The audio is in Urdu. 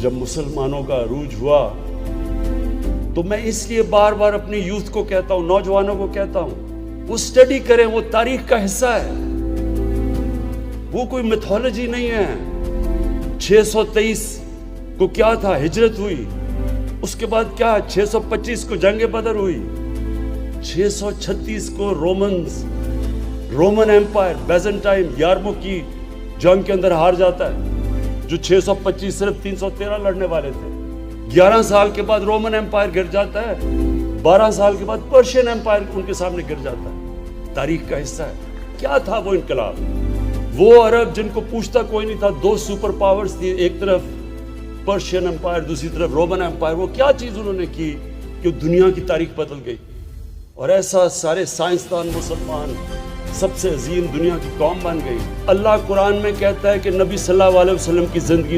جب مسلمانوں کا عروج ہوا تو میں اس لیے بار بار اپنی یوتھ کو کہتا ہوں، نوجوانوں کو کہتا ہوں، وہ اسٹڈی کریں، وہ تاریخ کا حصہ ہے، وہ کوئی میتھولوجی نہیں ہے۔ 623 کو کیا تھا؟ ہجرت ہوئی۔ اس کے بعد کیا؟ 625 کو جنگ بدر ہوئی۔ 636 کو رومن ایمپائر بیزنٹائن یارمو کی جنگ کے اندر ہار جاتا ہے، جو 625 صرف 313 لڑنے والے تھے۔ 11 سال کے بعد رومن ایمپائر گر جاتا ہے، 12 سال کے بعد پرشین ایمپائر ان کے سامنے گر جاتا ہے۔ تاریخ کا حصہ ہے۔ کیا تھا وہ انقلاب؟ وہ عرب جن کو پوچھتا کوئی نہیں تھا، 2 سپر پاورز تھی، ایک طرف پرشین ایمپائر، دوسری طرف رومن ایمپائر، وہ کیا چیز انہوں نے کی کہ دنیا کی تاریخ بدل گئی؟ اور ایسا سارے سائنسدان مسلمان سب سے عظیم دنیا کی قوم بن گئی۔ اللہ قرآن میں کہتا ہے کہ نبی صلی اللہ علیہ وسلم کی زندگی